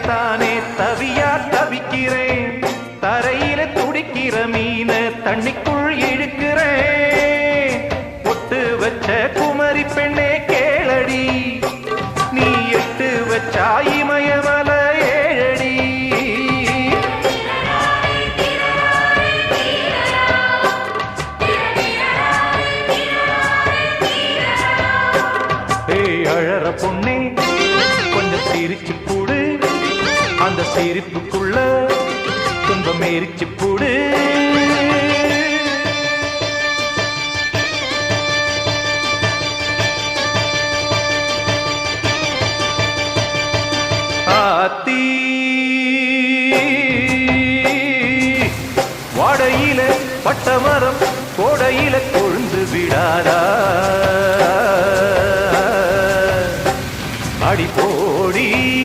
தானே தவியா தவிக்கிறேன் தரையில துடிக்கிற மீன தண்ணிக்குள் இழுக்கிறேன் பொட்டு வச்ச குமரி பெண்ணே கேளடி நீ எட்டு வச்சா இமயமல ஏழடி ஏய் அழற பொண்ணே கொஞ்சம் சிரிச்சு போடு அந்த சிரிப்புக்குள்ள துன்பம் எரிச்சு போடு ஆத்தி வாடையில பட்டமரம் கோடையில கொழுந்து விடாதா